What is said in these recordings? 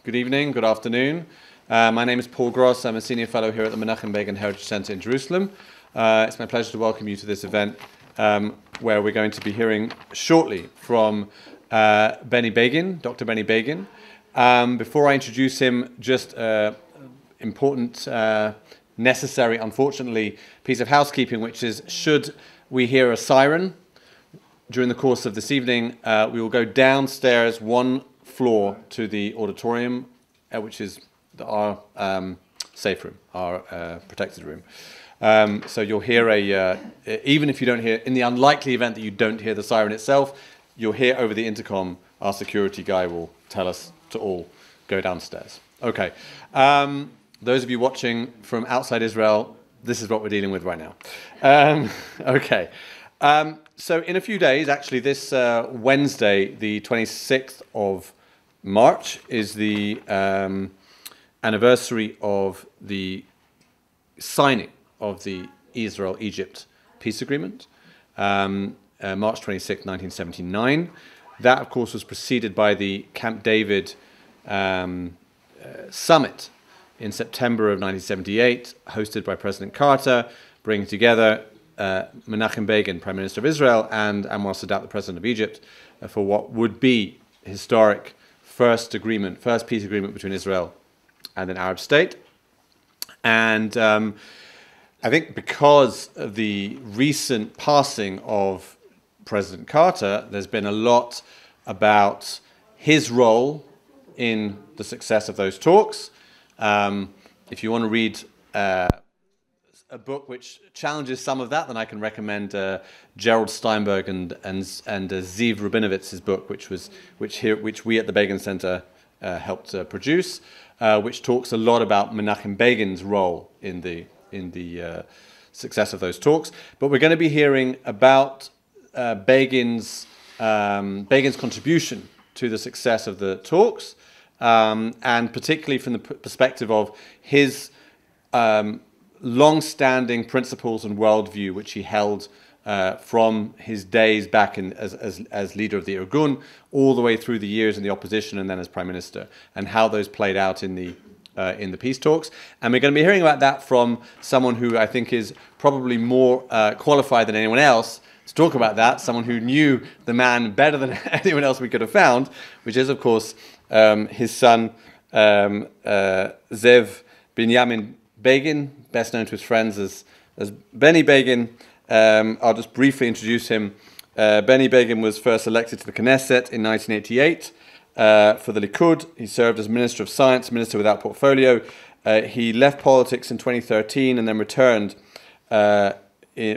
good evening, good afternoon. My name is Paul Gross. I'm a senior fellow here at the Menachem Begin Heritage Center in Jerusalem. It's my pleasure to welcome you to this event where we're going to be hearing shortly from Benny Begin, Dr. Benny Begin. Before I introduce him, just important, necessary, unfortunately, piece of housekeeping, which is should we hear a siren during the course of this evening, we will go downstairs one floor to the auditorium, which is our safe room, our protected room. So you'll hear even if you don't hear, in the unlikely event that you don't hear the siren itself, you'll hear over the intercom, our security guy will tell us to all go downstairs. Okay. Those of you watching from outside Israel, this is what we're dealing with right now. Okay. So in a few days, actually this Wednesday, the 26th of March, is the anniversary of the signing of the Israel-Egypt peace agreement, March 26, 1979. That, of course, was preceded by the Camp David summit in September of 1978, hosted by President Carter, bringing together Menachem Begin, Prime Minister of Israel, and Anwar Sadat, the President of Egypt, for what would be historic first peace agreement between Israel and an Arab state. And I think because of the recent passing of President Carter, there's been a lot about his role in the success of those talks. If you want to read a book which challenges some of that, then I can recommend Gerald Steinberg and Ze'ev Binyamin's book, which we at the Begin Center helped produce, which talks a lot about Menachem Begin's role in the success of those talks. But we're going to be hearing about Begin's contribution to the success of the talks, and particularly from the perspective of his long-standing principles and worldview, which he held from his days back as leader of the Irgun, all the way through the years in the opposition and then as prime minister, and how those played out in the peace talks. And we're going to be hearing about that from someone who I think is probably more qualified than anyone else to talk about that, someone who knew the man better than anyone else we could have found, which is, of course, his son, Ze'ev Binyamin Begin, best known to his friends as Benny Begin. I'll just briefly introduce him. Benny Begin was first elected to the Knesset in 1988 for the Likud. He served as Minister of Science, Minister without portfolio. He left politics in 2013 and then returned for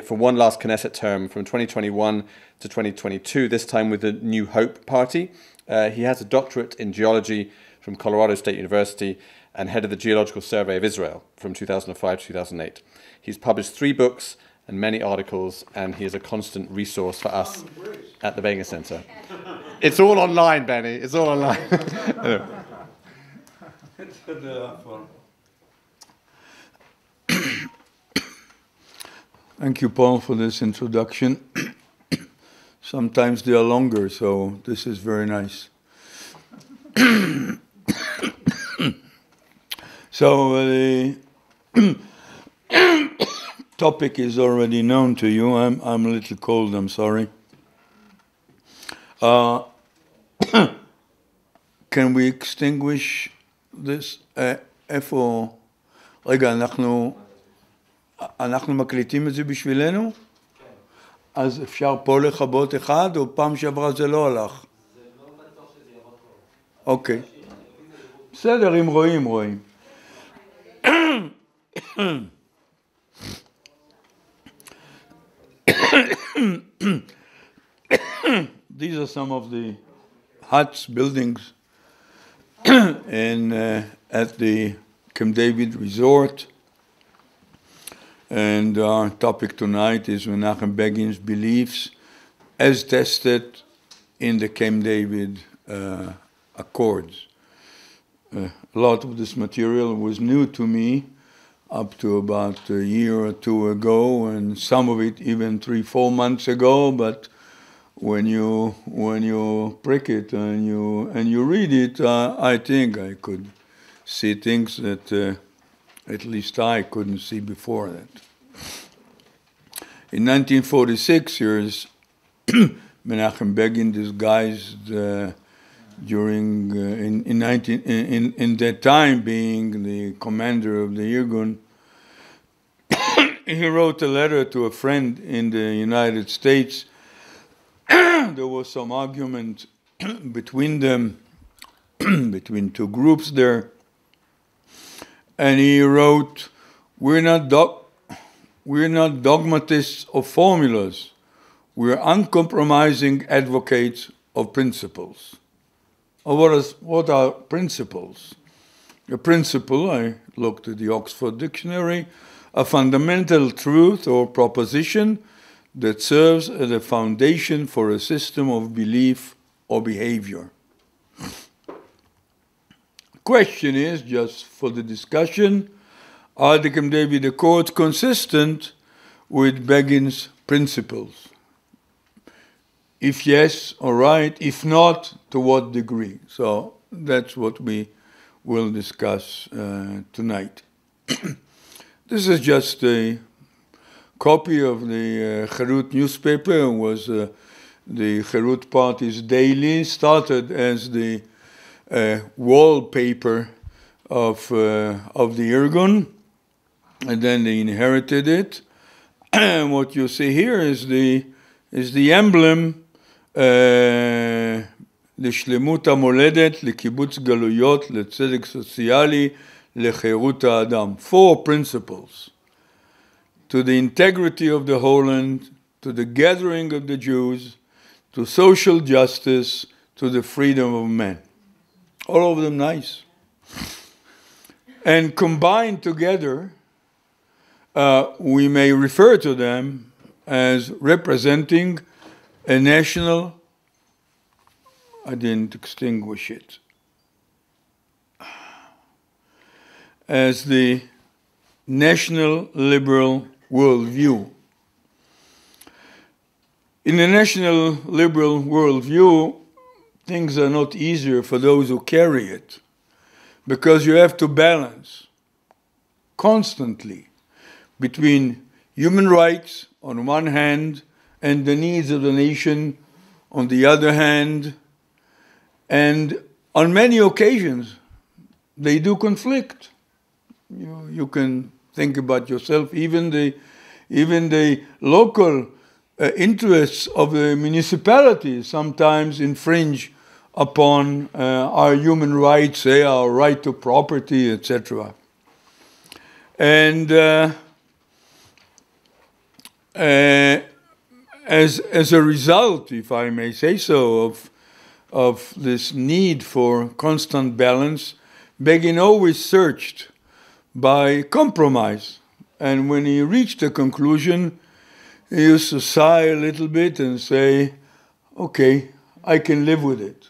one last Knesset term from 2021 to 2022, this time with the New Hope Party. He has a doctorate in geology from Colorado State University and head of the Geological Survey of Israel from 2005 to 2008. He's published 3 books and many articles, and he is a constant resource for us at the Begin Center. It's all online, Benny. It's all online. Thank you, Paul, for this introduction. Sometimes they are longer, so this is very nice. So the topic is already known to you. I'm a little cold, I'm sorry. Can we extinguish this? איפה? רגע, אנחנו מקליטים את זה בשבילנו? אז אפשר פה לכבות אחד, או פעם שעברה זה לא הלך? זה לא בטוח שזה יעבוד פה. אוקיי. בסדר, אם רואים. These are some of the huts, buildings at the Camp David Resort. And our topic tonight is Menachem Begin's beliefs as tested in the Camp David Accords. A lot of this material was new to me up to about a year or two ago, and some of it even 3-4 months ago, but when you prick it and you read it, I think I could see things that at least I couldn't see before that. In 1946, here's Menachem Begin disguised during in that time being the commander of the Irgun. He wrote a letter to a friend in the United States. There was some argument between them, between two groups there. And he wrote, we're not dogmatists of formulas. We're uncompromising advocates of principles. What are principles? A principle, I looked at the Oxford Dictionary, a fundamental truth or proposition that serves as a foundation for a system of belief or behavior. Question is, just for the discussion, are the Camp David Accords consistent with Begin's principles? If yes, all right. If not, to what degree? So that's what we will discuss tonight. This is just a copy of the Herut newspaper. It was the Herut Party's daily, started as the wallpaper of the Irgun, and then they inherited it. And what you see here is the emblem, לשלמות המולדת, לקיבוץ גלויות, לצדק סוציאלי, לחירות האדם. 4 principles. To the integrity of the whole land, to the gathering of the Jews, to social justice, to the freedom of man. All of them nice. And combined together, we may refer to them as representing a national, I didn't extinguish it, as the national liberal worldview. In the national liberal worldview, things are not easier for those who carry it, because you have to balance constantly between human rights on one hand and the needs of the nation on the other hand, and on many occasions they do conflict. You can think about yourself, even the local interests of the municipalities sometimes infringe upon our human rights, our right to property, etc. And as a result, if I may say so, of this need for constant balance, Begin always searched by compromise. And when he reached a conclusion, he used to sigh a little bit and say, okay, I can live with it.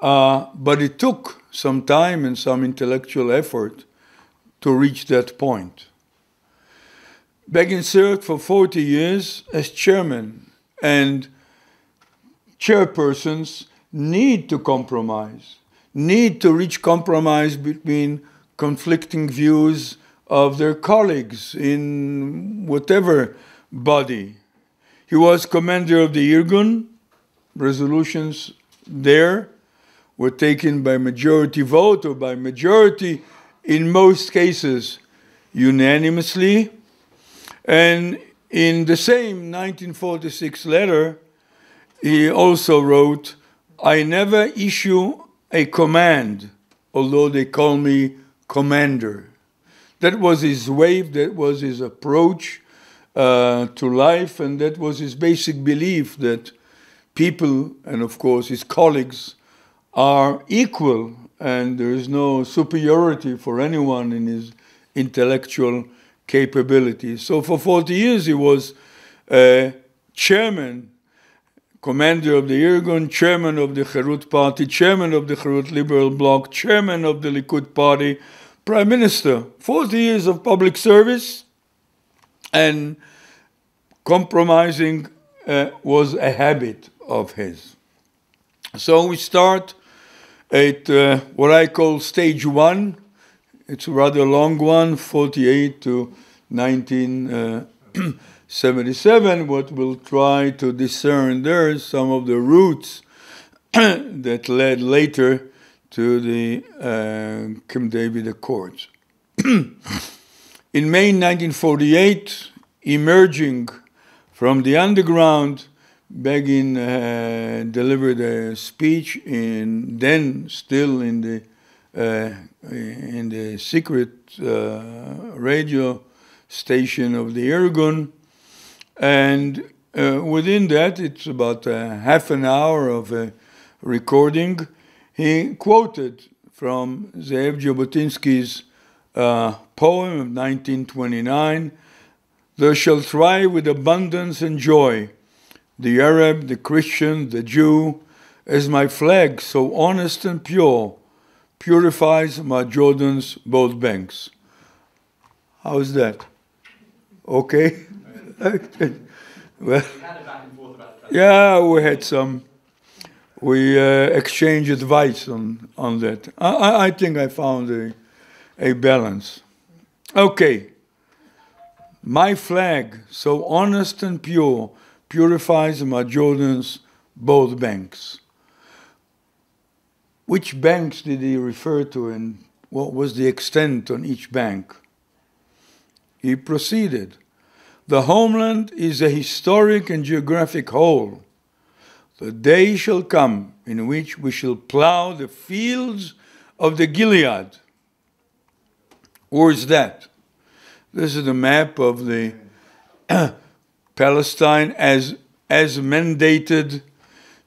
But it took some time and some intellectual effort to reach that point. Begin served for 40 years as chairman, and chairpersons need to compromise, need to reach compromise between conflicting views of their colleagues in whatever body. He was commander of the Irgun. Resolutions there were taken by majority vote or by majority, in most cases unanimously. And in the same 1946 letter, he also wrote, I never issue a command, although they call me commander. That was his way, that was his approach to life, and that was his basic belief that people, and of course his colleagues, are equal, and there is no superiority for anyone in his intellectual capabilities. So for 40 years he was chairman, commander of the Irgun, chairman of the Herut Party, chairman of the Herut Liberal Bloc, chairman of the Likud Party, prime minister. 40 years of public service and compromising was a habit of his. So we start at what I call stage one. It's a rather long one, 48 to 1977. What we'll try to discern there is some of the roots that led later to the Camp David Accords. In May 1948, emerging from the underground, Begin delivered a speech still in the secret radio station of the Irgun, and within that, it's about half an hour of a recording. He quoted from Ze'ev Jabotinsky's poem of 1929, "There shall thrive with abundance and joy the Arab, the Christian, the Jew, as my flag, so honest and pure, purifies my Jordan's both banks." How's that? Okay? Well, We had a back and forth about that. yeah, we had some. We exchanged advice on that. I think I found a balance. Okay. My flag, so honest and pure, purifies my Jordan's both banks. Which banks did he refer to, and what was the extent on each bank? He proceeded, "The homeland is a historic and geographic whole. The day shall come in which we shall plow the fields of the Gilead." Where is that? This is the map of the Palestine as mandated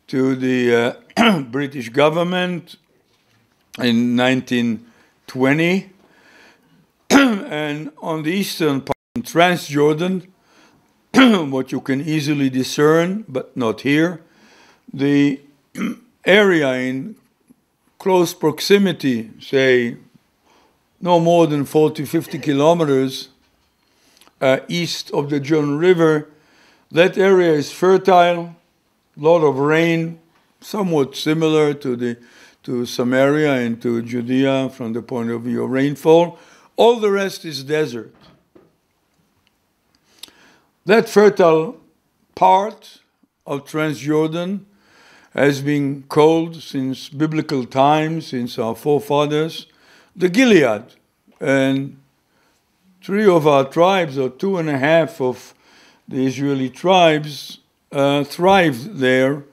to the British government in 1920. And on the eastern part, in Transjordan, what you can easily discern, but not here, the area in close proximity, say no more than 40, 50 kilometers east of the Jordan River, that area is fertile, a lot of rain, somewhat similar to Samaria and to Judea from the point of view of rainfall. All the rest is desert. That fertile part of Transjordan has been called since biblical times, since our forefathers, the Gilead. And 3 of our tribes, or 2.5 of the Israeli tribes, thrived there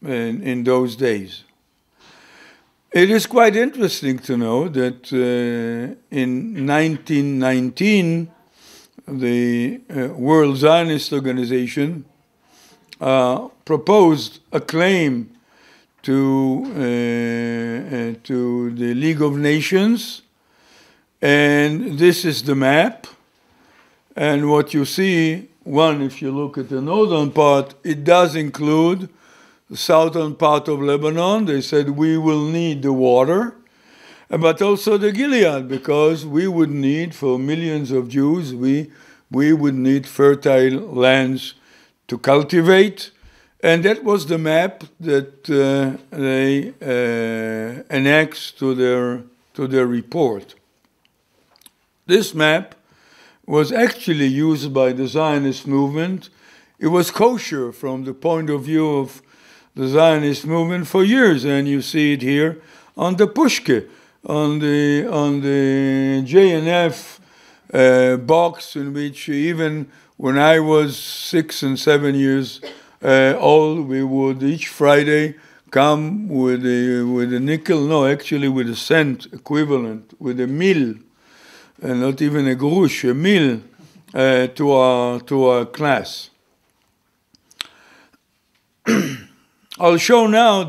in those days. It is quite interesting to know that in 1919, the World Zionist Organization proposed a claim to the League of Nations, and this is the map. And what you see, if you look at the northern part, it does include the southern part of Lebanon. They said we will need the water, but also the Gilead, because we would need, for millions of Jews, we would need fertile lands to cultivate. And that was the map that they annexed to their report. This map was actually used by the Zionist movement. It was kosher from the point of view of the Zionist movement for years, and you see it here on the pushke, on the JNF box, in which even when I was 6 and 7 years old, we would each Friday come with a nickel, with a cent equivalent, with a mil, and not even a grush, a mil, to our class. I'll show now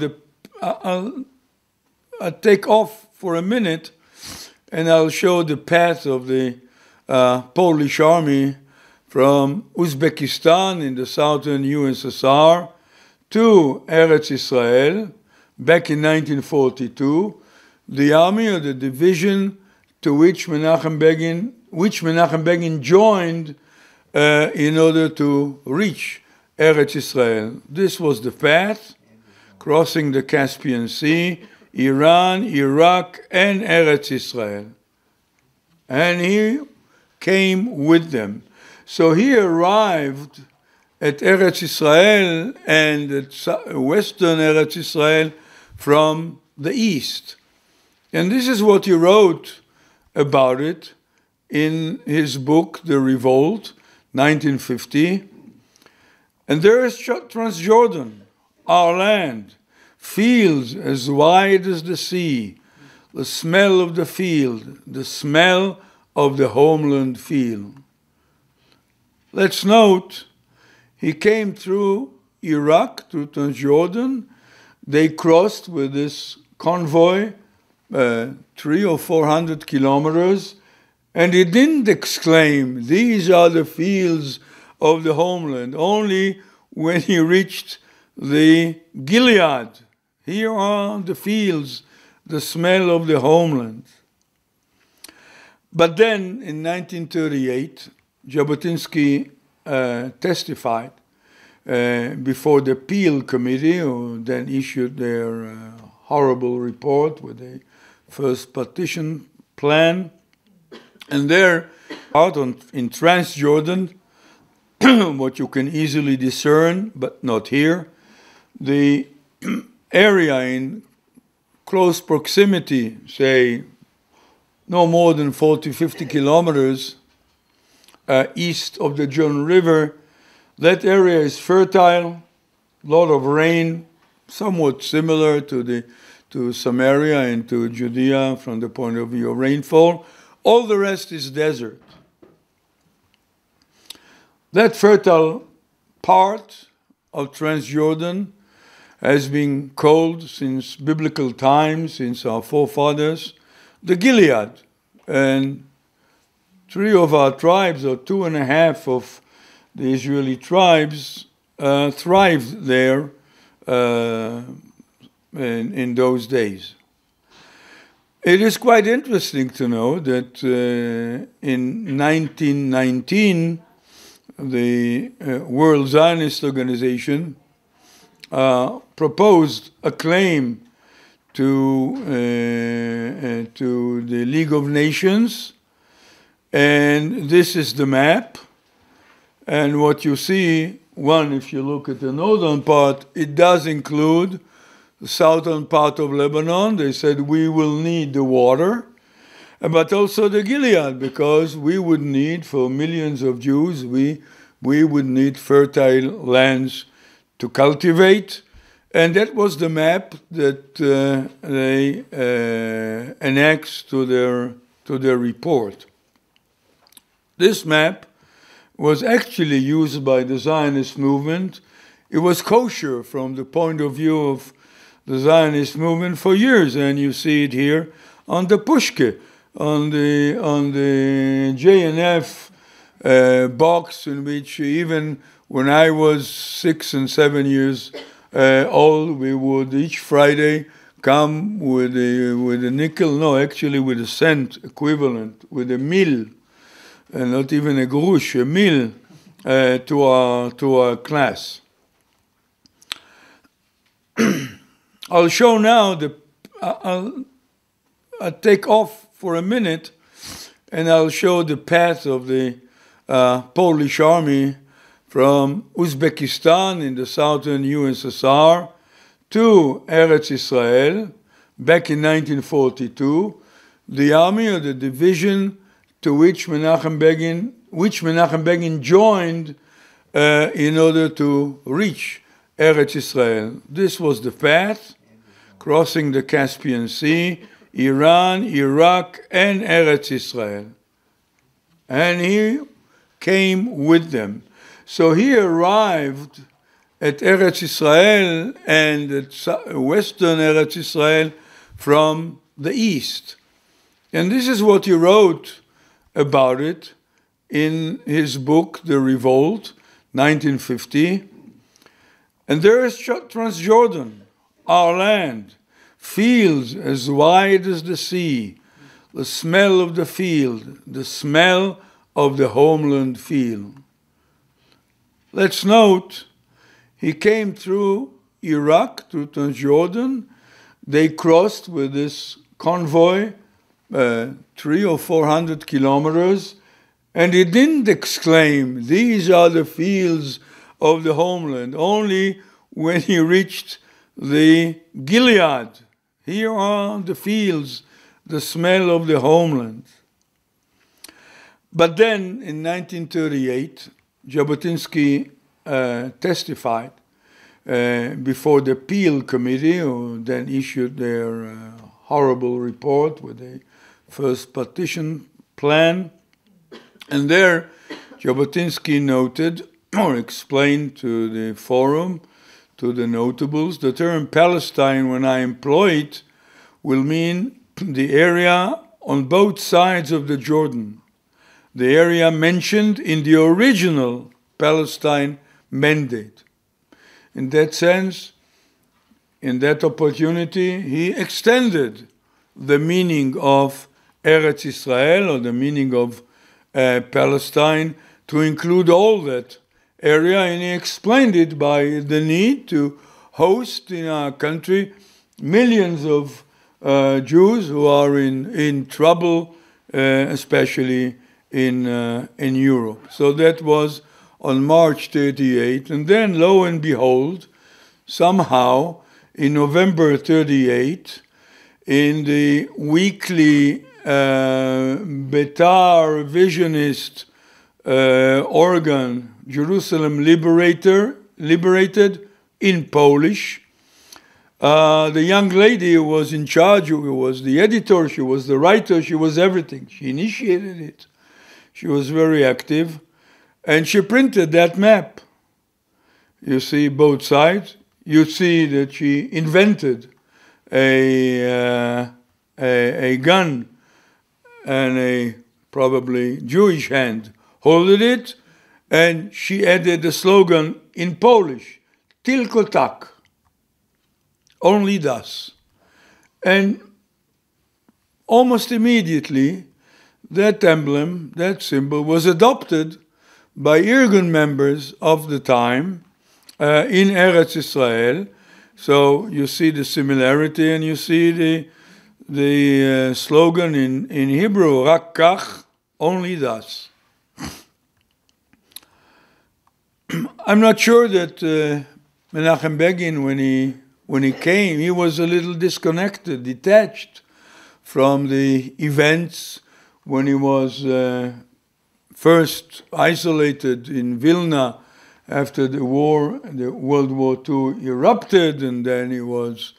I'll take off for a minute, and I'll show the path of the Polish army from Uzbekistan in the southern USSR to Eretz Israel back in 1942. The army, or the division to which Menachem Begin joined in order to reach Eretz Israel. This was the path, crossing the Caspian Sea, Iran, Iraq, and Eretz Israel. And he came with them. So he arrived at Eretz Israel and at western Eretz Israel from the east. And this is what he wrote about it in his book, The Revolt, 1950. And there is Transjordan, our land, fields as wide as the sea, the smell of the field, the smell of the homeland field. Let's note, he came through Iraq, through Transjordan. They crossed with this convoy 300 or 400 kilometers, and he didn't exclaim, "These are the fields of the homeland," only when he reached the Gilead. Here are the fields, the smell of the homeland. But then, in 1938, Jabotinsky testified before the Peel Committee, who then issued their horrible report with the first partition plan. And there, out in Transjordan, what you can easily discern, but not here, the area in close proximity, say no more than 40, 50 kilometers east of the Jordan River, that area is fertile, a lot of rain, somewhat similar to Samaria and to Judea from the point of view of rainfall. All the rest is desert. That fertile part of Transjordan has been called since biblical times, since our forefathers, the Gilead. And 3 of our tribes, or 2.5 of the Israeli tribes, thrived there in those days. It is quite interesting to know that in 1919, the World Zionist Organization proposed a claim to the League of Nations, and this is the map. And what you see, one, if you look at the northern part, it does include the southern part of Lebanon. They said we will need the water, but also the Gilead, because we would need, for millions of Jews, we would need fertile lands to cultivate. And that was the map that they annexed to their report. This map was actually used by the Zionist movement. It was kosher from the point of view of the Zionist movement for years, and you see it here on the pushke, on the JNF box, in which even when I was 6 and 7 years old, we would each Friday come with a nickel, no, actually with a cent equivalent, with a mil, and not even a grush, a mil, to our class. I'll show now I'll take off for a minute, and I'll show the path of the Polish army from Uzbekistan in the southern USSR to Eretz Israel back in 1942. The army, or the division to which Menachem Begin joined in order to reach Eretz Israel. This was the path, crossing the Caspian Sea, Iran, Iraq, and Eretz Israel. And he came with them. So he arrived at Eretz Israel and at western Eretz Israel from the east. And this is what he wrote about it in his book, The Revolt, 1950. And there is Transjordan, our land, fields as wide as the sea, the smell of the field, the smell of the homeland field. let's note, he came through Iraq, through Transjordan. They crossed with this convoy 300 or 400 kilometers, and he didn't exclaim, "These are the fields of the homeland," only when he reached the Gilead. Here are the fields, the smell of the homeland. But then, in 1938, Jabotinsky testified before the Peel Committee, who then issued their horrible report with the first partition plan. And there, Jabotinsky noted, or explained to the forum, to the notables, the term Palestine, when I employ it, will mean the area on both sides of the Jordan, the area mentioned in the original Palestine mandate. In that sense, in that opportunity, he extended the meaning of Eretz Israel, or the meaning of Palestine, to include all that area, and he explained it by the need to host in our country millions of Jews who are in trouble, especially in Europe. So that was on March 38, and then lo and behold, somehow in November 38, in the weekly Betar revisionist organ, Jerusalem Liberated, in Polish, the young lady who was in charge, who was the editor, she was the writer, she was everything. She initiated it. She was very active. And she printed that map. You see both sides. You see that she invented a gun and a probably Jewish hand holding it, and she added the slogan in Polish, Tylko tak, only thus. And almost immediately, that emblem, that symbol, was adopted by Irgun members of the time in Eretz Israel. So you see the similarity, and you see the slogan in Hebrew, Rak kach, only thus. I'm not sure that Menachem Begin, when he came, he was a little disconnected, detached from the events when he was first isolated in Vilna after the war, the World War II erupted, and then he was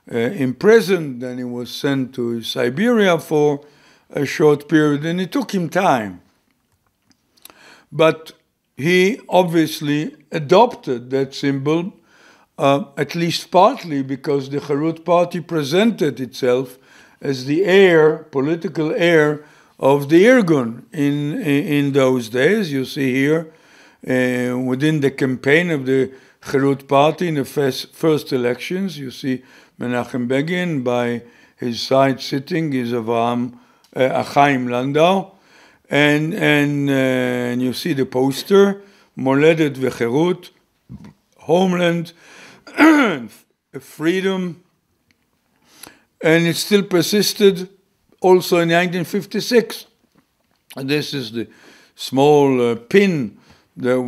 imprisoned, then he was sent to Siberia for a short period, and it took him time. But he obviously adopted that symbol, at least partly because the Charut party presented itself as the heir, political heir, of the Irgun in those days. You see here, within the campaign of the Charut party in the first elections, you see Menachem Begin, by his side sitting is Chaim Landau, and you see the poster, Moledet v'Cherut, homeland, freedom, and it still persisted also in 1956. And this is the small pin that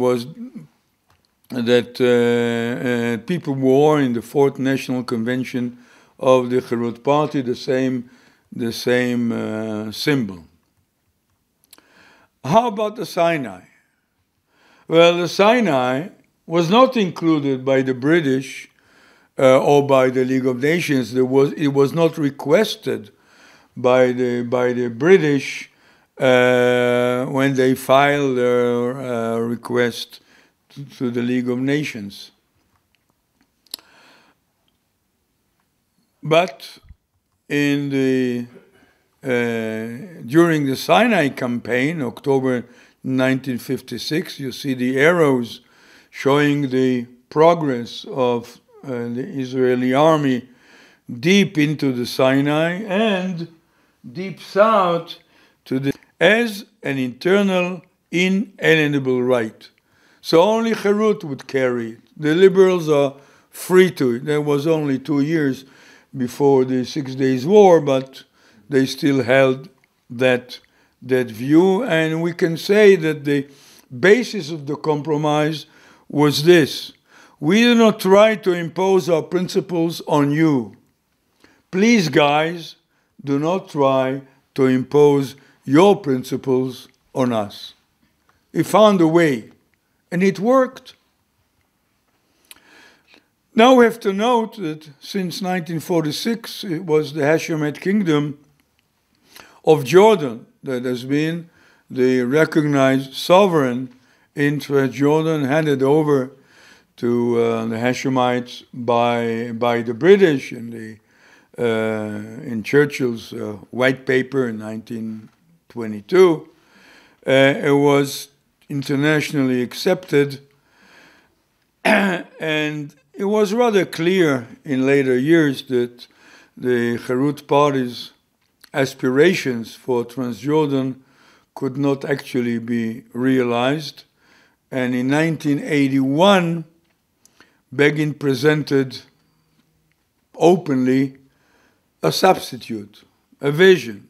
people wore in the Fourth National Convention of the Charut Party, the same symbol. How about the Sinai? Well, the Sinai was not included by the British or by the League of Nations. It was not requested by the British when they filed their request to the League of Nations. But during the Sinai campaign, October 1956, you see the arrows showing the progress of the Israeli army deep into the Sinai and deep south to as an internal inalienable right. So only Herut would carry it. The liberals are free to it. There was only 2 years before the 6 Days War, but they still held that view. And we can say that the basis of the compromise was this: we do not try to impose our principles on you. Please, guys, do not try to impose your principles on us. He found a way, and it worked. Now we have to note that since 1946, it was the Hashemite Kingdom of Jordan that has been the recognized sovereign in Transjordan, handed over to the Hashemites by the British in Churchill's white paper in 1922. It was internationally accepted, and it was rather clear in later years that the Herut Party's aspirations for Transjordan could not actually be realized. And in 1981, Begin presented openly a substitute, a vision.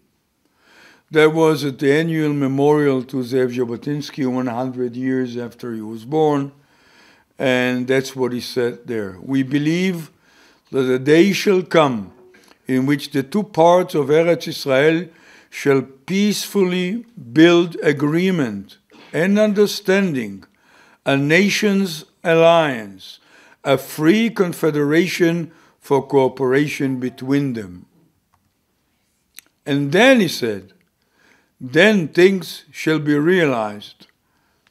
That was at the annual memorial to Ze'ev Jabotinsky 100 years after he was born. And that's what he said there. We believe that a day shall come in which the two parts of Eretz Israel shall peacefully build agreement and understanding, a nation's alliance, a free confederation for cooperation between them. And then he said, then things shall be realized.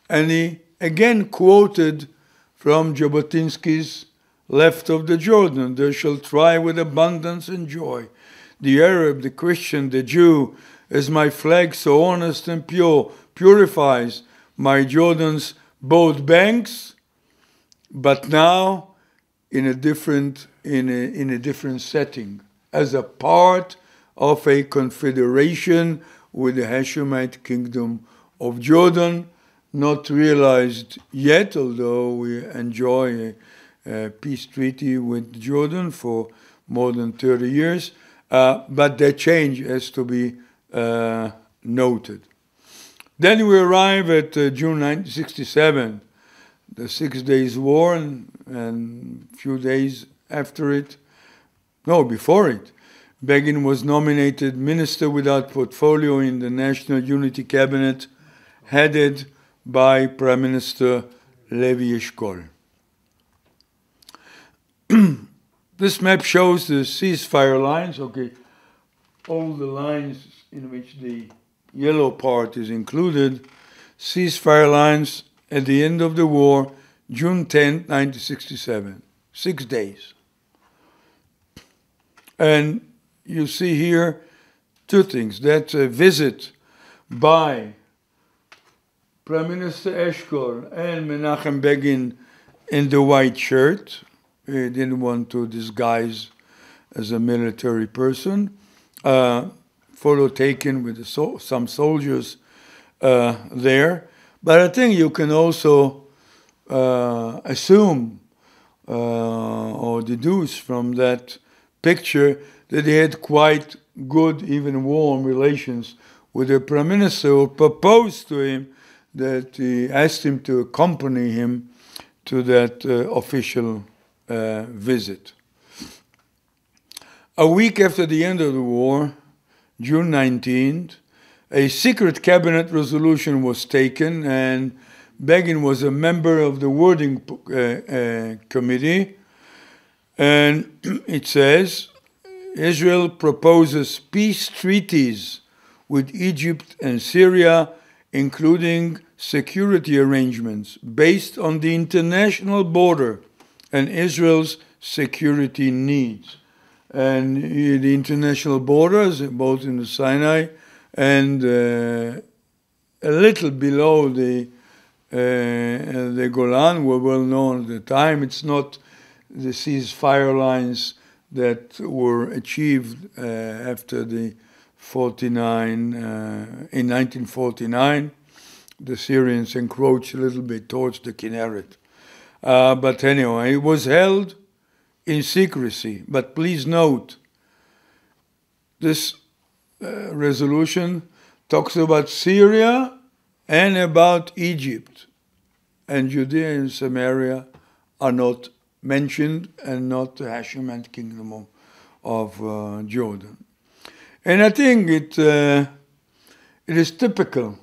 And he again quoted from Jabotinsky's Left of the Jordan, there shall thrive with abundance and joy the Arab, the Christian, the Jew, as my flag so honest and pure purifies my Jordan's both banks, but now in a different setting, as a part of a confederation with the Hashemite Kingdom of Jordan, not realized yet, although we enjoy a peace treaty with Jordan for more than 30 years, but that change has to be noted. Then we arrive at June 1967, the 6 Days War, and a few days after it, no, before it, Begin was nominated Minister without Portfolio in the National Unity Cabinet, headed by Prime Minister Levi Eshkol. This map shows the ceasefire lines, okay, all the lines in which the yellow part is included, ceasefire lines at the end of the war, June 10, 1967, 6 days. And you see here two things. That's a visit by Prime Minister Eshkol and Menachem Begin in the white shirt. He didn't want to disguise as a military person. Photo taken with some soldiers there. But I think you can also assume or deduce from that picture that he had quite good, even warm relations with the Prime Minister, who proposed to him that he asked him to accompany him to that official visit. A week after the end of the war, June 19th, a secret cabinet resolution was taken, and Begin was a member of the wording committee, and it says, Israel proposes peace treaties with Egypt and Syria, including security arrangements based on the international border and Israel's security needs. And the international borders, both in the Sinai and a little below the Golan, were well known at the time. It's not the ceasefire lines that were achieved after the 1949, the Syrians encroached a little bit towards the Kinneret. But anyway, it was held in secrecy. But please note, this resolution talks about Syria and about Egypt. And Judea and Samaria are not mentioned, and not the Hashemite kingdom of Jordan. And I think it is typical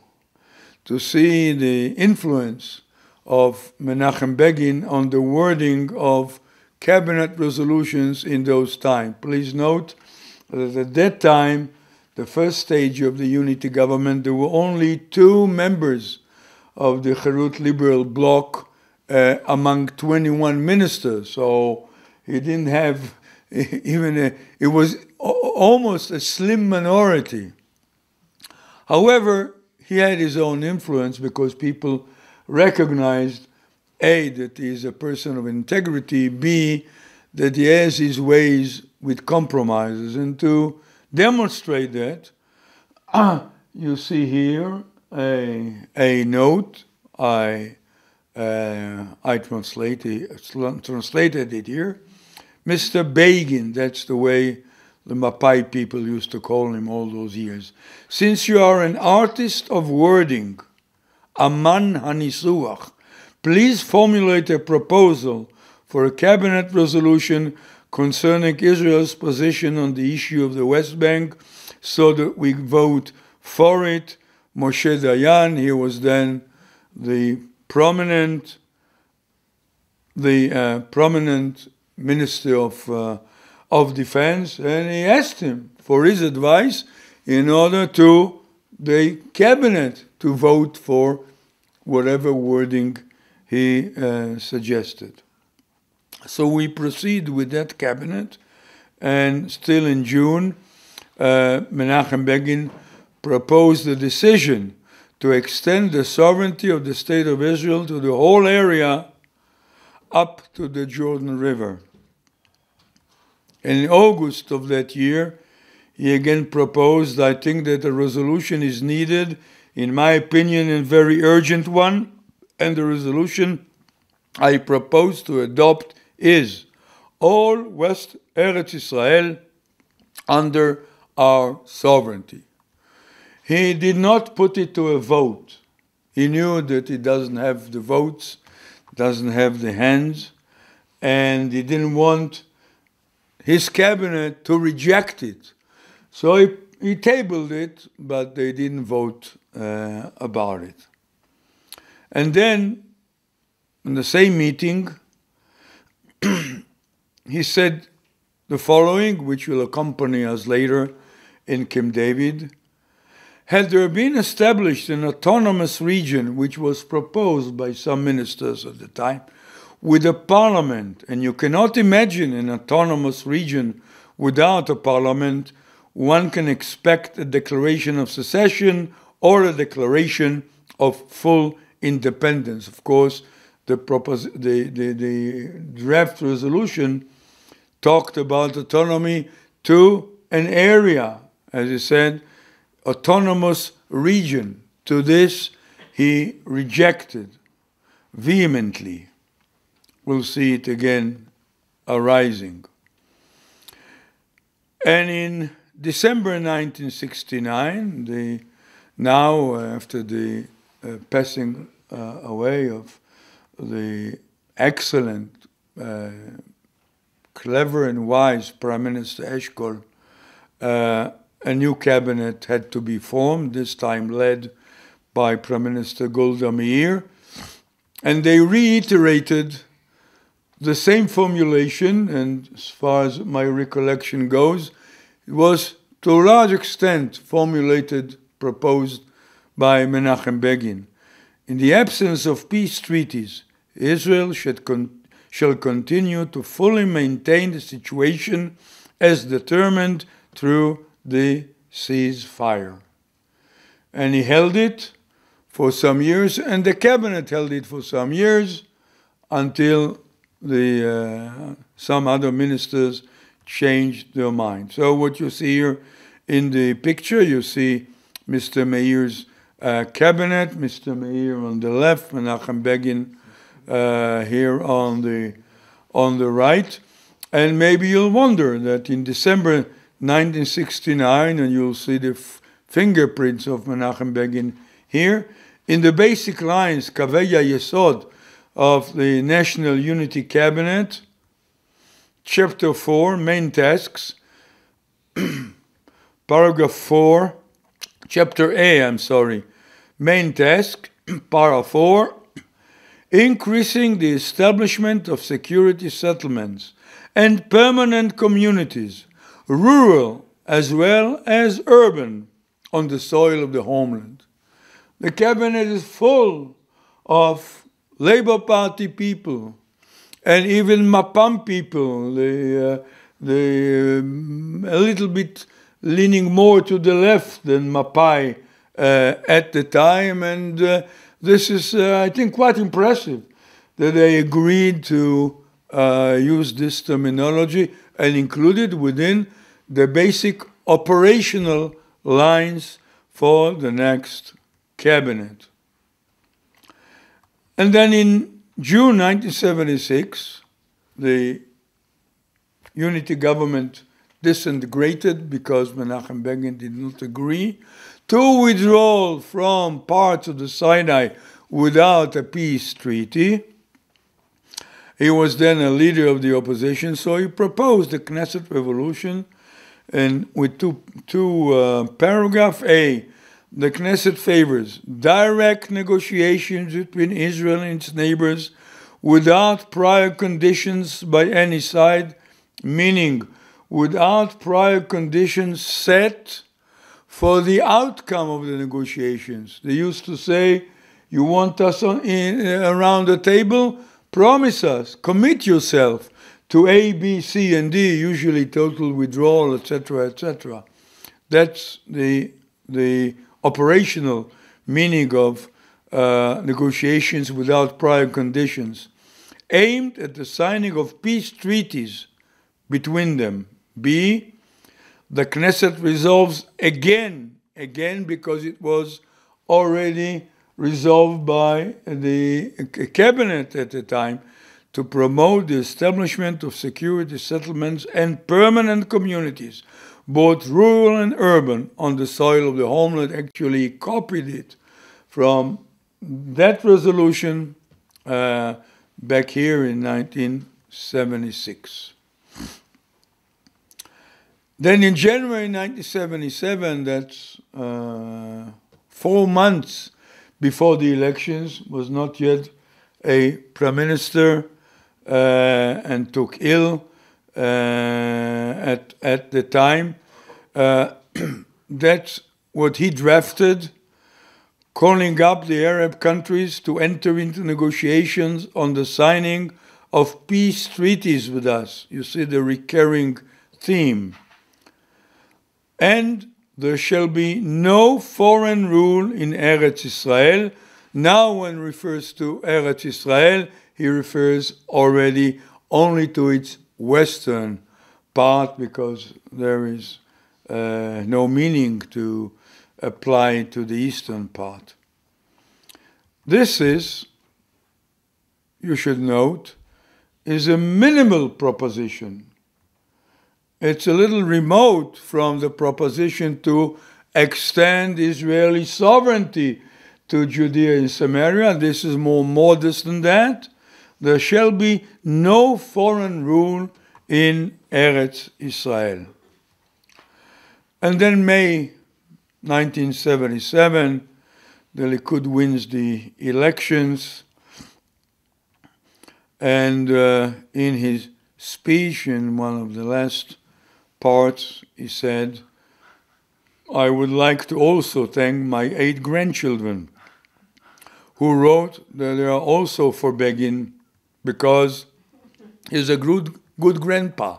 to see the influence of Menachem Begin on the wording of cabinet resolutions in those times. Please note that at that time, the first stage of the unity government, there were only 2 members of the Cherut liberal bloc among 21 ministers. So he didn't have even it was almost a slim minority. However, he had his own influence because people recognized, A, that he is a person of integrity, B, that he has his ways with compromises. And to demonstrate that, you see here a note. I translated it here. Mr. Begin, that's the way the Mapai people used to call him all those years. Since you are an artist of wording, Aman Hanisuach, please formulate a proposal for a cabinet resolution concerning Israel's position on the issue of the West Bank so that we vote for it. Moshe Dayan, he was then the prominent Minister of Defense, and he asked him for his advice in order to the cabinet to vote for whatever wording he suggested. So we proceed with that cabinet, and still in June, Menachem Begin proposed a decision to extend the sovereignty of the State of Israel to the whole area up to the Jordan River. In August of that year, he again proposed, I think that a resolution is needed, in my opinion, a very urgent one, and the resolution I propose to adopt is all West Eretz Israel under our sovereignty. He did not put it to a vote. He knew that he doesn't have the votes, doesn't have the hands, and he didn't want his cabinet to reject it. So he tabled it, but they didn't vote about it. And then, in the same meeting, he said the following, which will accompany us later in Camp David. Had there been established an autonomous region, which was proposed by some ministers at the time, with a parliament, and you cannot imagine an autonomous region without a parliament, one can expect a declaration of secession or a declaration of full independence. Of course, the draft resolution talked about autonomy to an area, as he said, autonomous region. To this, he rejected vehemently. We'll see it again arising. And in December 1969, now after the passing away of the excellent, clever and wise Prime Minister Eshkol, a new cabinet had to be formed, this time led by Prime Minister Golda Meir, and they reiterated the same formulation, and as far as my recollection goes, it was to a large extent proposed by Menachem Begin. In the absence of peace treaties, Israel shall continue to fully maintain the situation as determined through the ceasefire. And he held it for some years, and the cabinet held it for some years until some other ministers changed their mind. So what you see here in the picture, you see Mr. Meir's cabinet. Mr. Meir on the left, Menachem Begin here on the right. And maybe you'll wonder that in December 1969, and you'll see the fingerprints of Menachem Begin here, in the basic lines, Kavei Yesod, of the National Unity Cabinet, Chapter 4, Main Tasks, Paragraph 4, Chapter A, Main Task, Para 4, increasing the establishment of security settlements and permanent communities, rural as well as urban, on the soil of the homeland. The cabinet is full of Labour Party people and even Mapam people, a little bit leaning more to the left than Mapai at the time, and this is, I think, quite impressive that they agreed to use this terminology and include it within the basic operational lines for the next cabinet. And then in June 1976, the unity government disintegrated because Menachem Begin did not agree to withdraw from parts of the Sinai without a peace treaty. He was then a leader of the opposition, so he proposed the Knesset revolution, and with two paragraph A, the Knesset favors direct negotiations between Israel and its neighbors without prior conditions by any side, meaning without prior conditions set for the outcome of the negotiations. They used to say, you want us around the table? Promise us, commit yourself to A, B, C, and D, usually total withdrawal, etc., etc. That's the operational meaning of negotiations without prior conditions, aimed at the signing of peace treaties between them. B, the Knesset resolves again because it was already resolved by the cabinet at the time, to promote the establishment of security settlements and permanent communities, both rural and urban, on the soil of the homeland. Actually copied it from that resolution back here in 1976. Then in January 1977, that's 4 months before the elections, was not yet a prime minister and took ill at the time. That's what he drafted, calling up the Arab countries to enter into negotiations on the signing of peace treaties with us. You see the recurring theme. And there shall be no foreign rule in Eretz Israel. Now when he refers to Eretz Israel, he refers already only to its western part, because there is no meaning to apply to the eastern part. This is, you should note, is a minimal proposition. It's a little remote from the proposition to extend Israeli sovereignty to Judea and Samaria. This is more modest than that. There shall be no foreign rule in Eretz Israel. And then May 1977, the Likud wins the elections, and in his speech, in one of the last parts, he said, I would like to also thank my 8 grandchildren who wrote that they are also for Begin, because he's a good grandpa,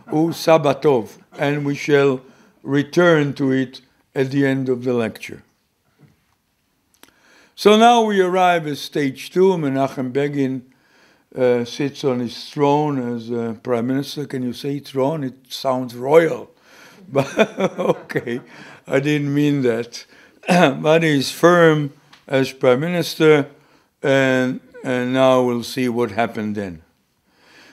Sabatov, and we shall return to it at the end of the lecture. So now we arrive at stage 2. Menachem Begin sits on his throne as prime minister. Can you say throne? It sounds royal. But okay, I didn't mean that. but he's firm as Prime Minister, and now we'll see what happened then.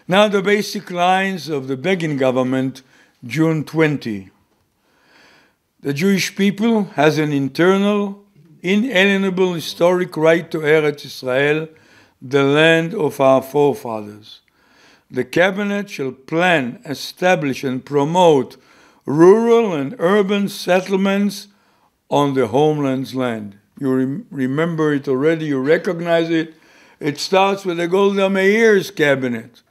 Now the basic lines of the Begin government, June 20. The Jewish people has an internal, inalienable historic right to Eretz Israel, the land of our forefathers. The cabinet shall plan, establish, and promote rural and urban settlements on the homeland's land. You remember it already, you recognize it. It starts with the Golda Meir's cabinet,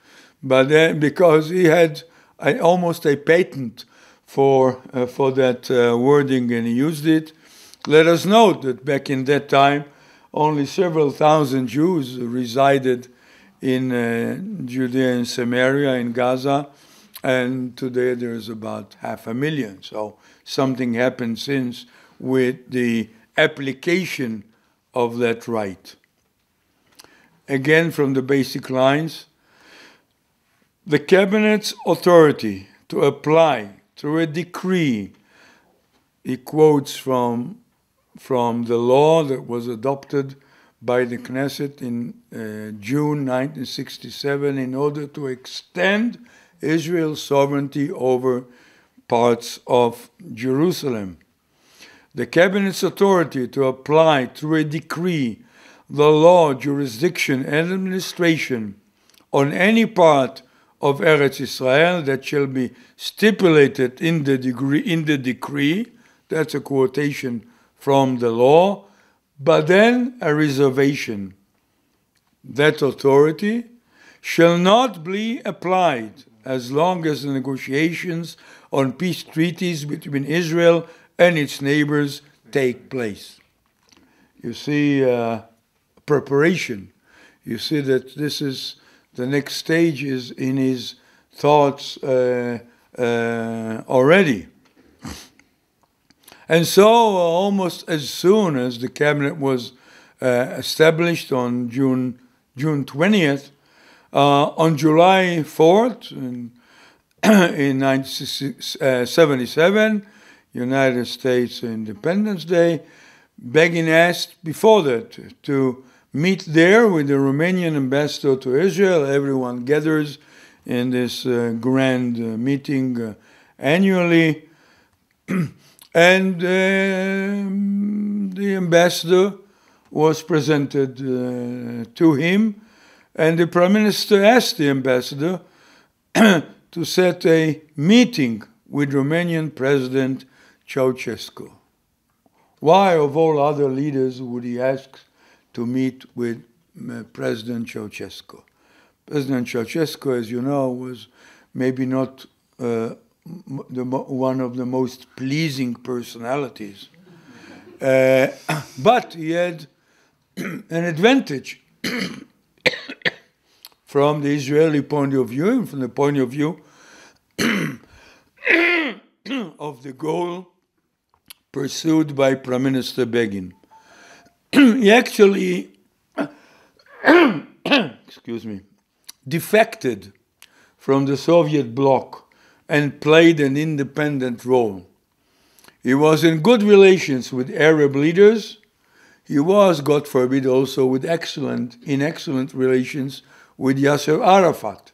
but then, because he had almost a patent for that wording, and he used it. Let us note that back in that time, only several thousand Jews resided in Judea and Samaria, in Gaza, and today there's about 500,000. So something happened since with the application of that right. Again, from the basic lines, the cabinet's authority to apply through a decree, he quotes from the law that was adopted by the Knesset in June 1967 in order to extend Israel's sovereignty over parts of Jerusalem. The cabinet's authority to apply through a decree the law, jurisdiction, and administration on any part of Eretz Israel that shall be stipulated in the decree, that's a quotation from the law, but then a reservation. That authority shall not be applied as long as the negotiations on peace treaties between Israel and its neighbors take place. You see preparation. You see that this is the next stage is in his thoughts already. And so almost as soon as the cabinet was established on June 20th, on July 4th in 1977, United States Independence Day, Begin asked before that to meet there with the Romanian ambassador to Israel. Everyone gathers in this grand meeting annually. And the ambassador was presented to him, and the Prime Minister asked the ambassador to set a meeting with Romanian President Ceausescu. Why, of all other leaders, would he ask to meet with President Ceausescu? President Ceausescu, as you know, was maybe not one of the most pleasing personalities, but he had an advantage from the Israeli point of view, and from the point of view of the goal pursued by Prime Minister Begin. He actually, excuse me, defected from the Soviet bloc and played an independent role. He was in good relations with Arab leaders. He was, God forbid, also in excellent relations with Yasser Arafat.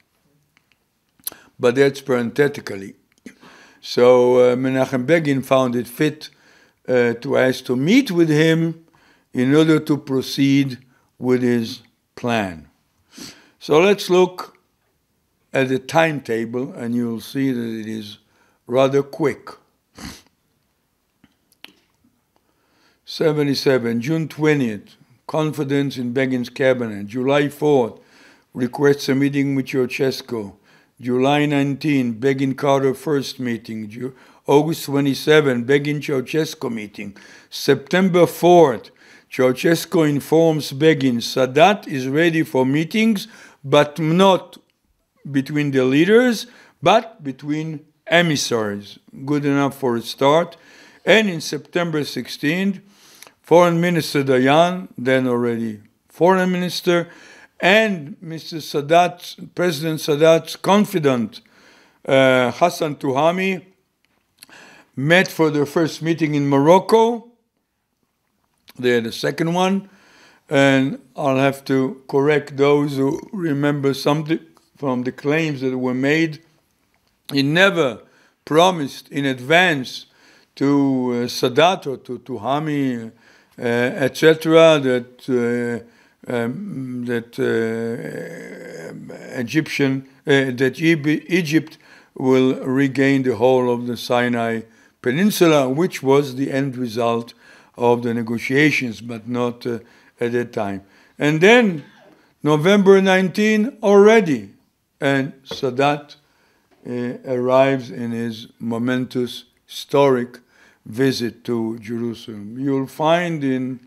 But that's parenthetically. So Menachem Begin found it fit to ask to meet with him in order to proceed with his plan. So let's look at the timetable, and you'll see that it is rather quick. 77, June 20th, confidence in Begin's cabinet. July 4th, requests a meeting with Ceausescu. July 19, Begin-Carter first meeting. August 27, Begin-Ceausescu meeting. September 4th, Ceausescu informs Begin, Sadat is ready for meetings, but not between the leaders, but between emissaries. Good enough for a start. And in September 16th, Foreign Minister Dayan, then already Foreign Minister, and Mr. Sadat, President Sadat's confidant, Hassan Touhami, met for their first meeting in Morocco, They had a second one, and I'll have to correct those who remember something from the claims that were made. He never promised in advance to Sadat or to Hami, etc., that Egypt will regain the whole of the Sinai Peninsula, which was the end result of the negotiations, but not at that time. And then November 19 already, and Sadat arrives in his momentous, historic visit to Jerusalem. You'll find in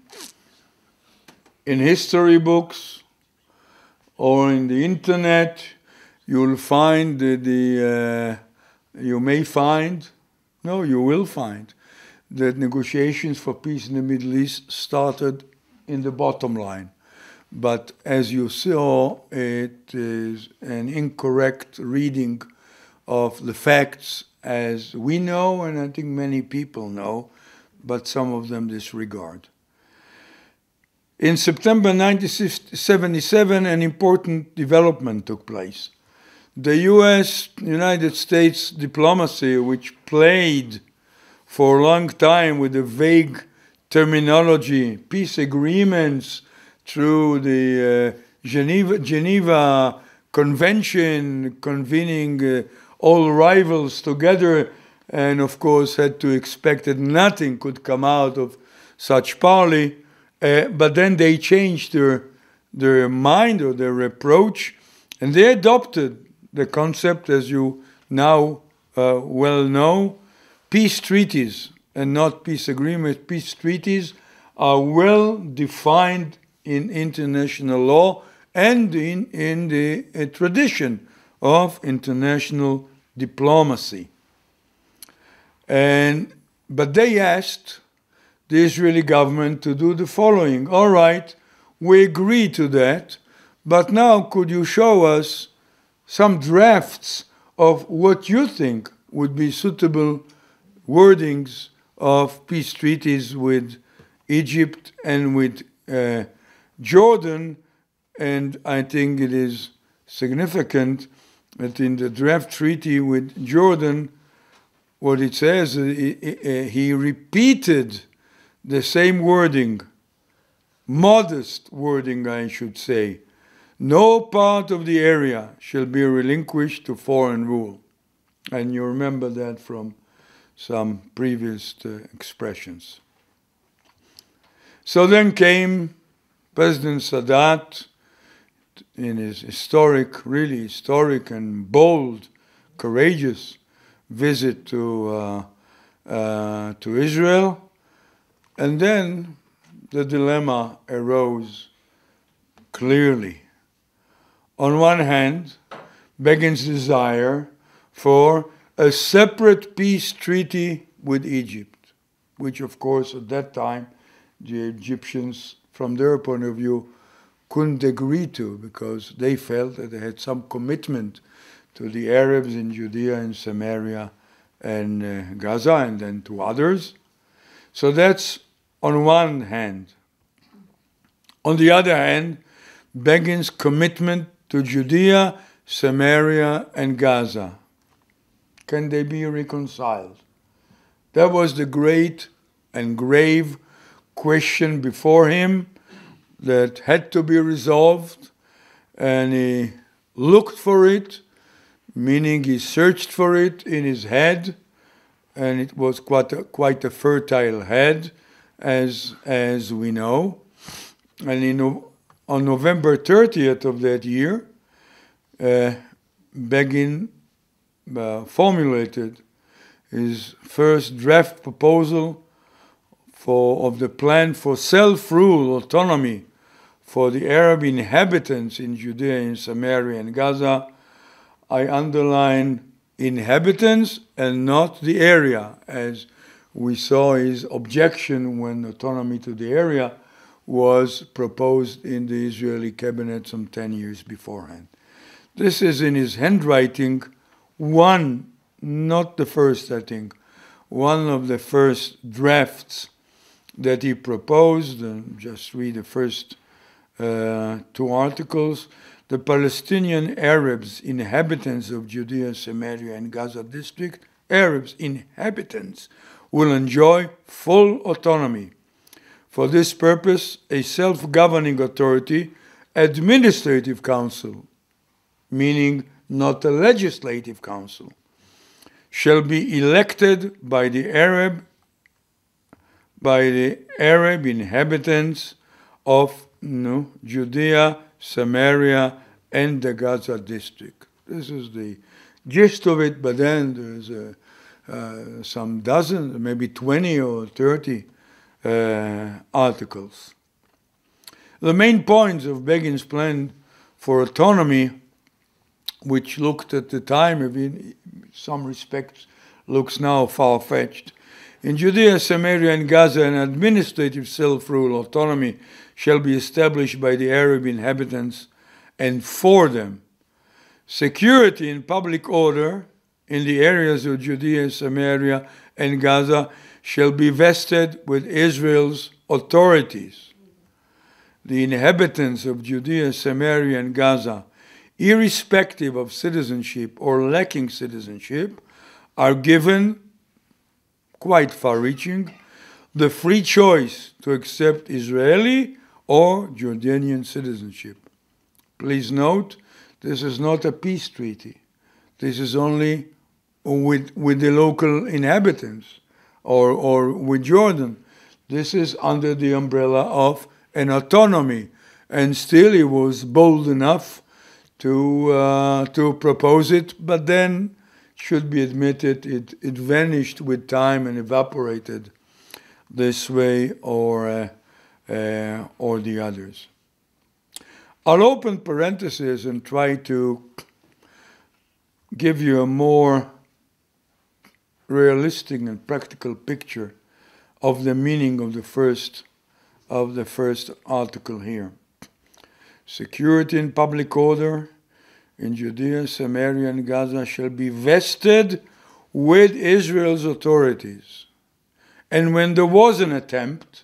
history books or in the internet, you'll find you will find that negotiations for peace in the Middle East started in the bottom line. But as you saw, it is an incorrect reading of the facts as we know, and I think many people know, but some of them disregard. In September 1977, an important development took place. The United States diplomacy, which played for a long time with a vague terminology, peace agreements through the Geneva Convention, convening all rivals together, and of course had to expect that nothing could come out of such parley. But then they changed their mind or their approach, and they adopted the concept, as you now well know. Peace treaties and not peace agreements. Peace treaties are well defined in international law and in the tradition of international diplomacy. But they asked the Israeli government to do the following. All right, we agree to that, but now could you show us some drafts of what you think would be suitable wordings of peace treaties with Egypt and with Jordan? And I think it is significant that in the draft treaty with Jordan, what it says, he repeated the same wording, modest wording, I should say. No part of the area shall be relinquished to foreign rule. And you remember that from some previous expressions. So then came President Sadat in his really historic and bold, courageous visit to Israel. And then the dilemma arose clearly. On one hand, Begin's desire for a separate peace treaty with Egypt, which of course at that time the Egyptians, from their point of view, couldn't agree to, because they felt that they had some commitment to the Arabs in Judea and Samaria and Gaza, and then to others. So that's on one hand. On the other hand, Begin's commitment to Judea, Samaria, and Gaza. Can they be reconciled? That was the great and grave question before him that had to be resolved, and he looked for it, meaning he searched for it in his head, and it was quite a fertile head, as we know. And on November 30th of that year, Begin formulated his first draft proposal of the plan for self-rule, autonomy for the Arab inhabitants in Judea and Samaria and Gaza. I underline inhabitants and not the area, as we saw his objection when autonomy to the area was proposed in the Israeli cabinet some 10 years beforehand. This is in his handwriting, one, not the first, I think, one of the first drafts that he proposed, and just read the first two articles. The Palestinian Arabs, inhabitants of Judea, Samaria, and Gaza district, Arabs, inhabitants, will enjoy full autonomy. For this purpose, a self-governing authority, administrative council, meaning not a legislative council, shall be elected by the Arab inhabitants of Judea, Samaria, and the Gaza district. This is the gist of it, but then there's some dozen, maybe 20 or 30 articles. The main points of Begin's plan for autonomy, which looked at the time, in some respects, looks now far-fetched. In Judea, Samaria, and Gaza, an administrative self-rule autonomy shall be established by the Arab inhabitants and for them. Security and public order in the areas of Judea, Samaria, and Gaza shall be vested with Israel's authorities. The inhabitants of Judea, Samaria, and Gaza, irrespective of citizenship or lacking citizenship, are given, quite far-reaching, the free choice to accept Israeli or Jordanian citizenship. Please note, this is not a peace treaty. This is only with the local inhabitants or with Jordan. This is under the umbrella of an autonomy. And still he was bold enough to propose it, but then, should be admitted, it vanished with time and evaporated this way or the others. I'll open parentheses and try to give you a more realistic and practical picture of the meaning of the first article here. Security and public order in Judea, Samaria, and Gaza shall be vested with Israel's authorities. And when there was an attempt,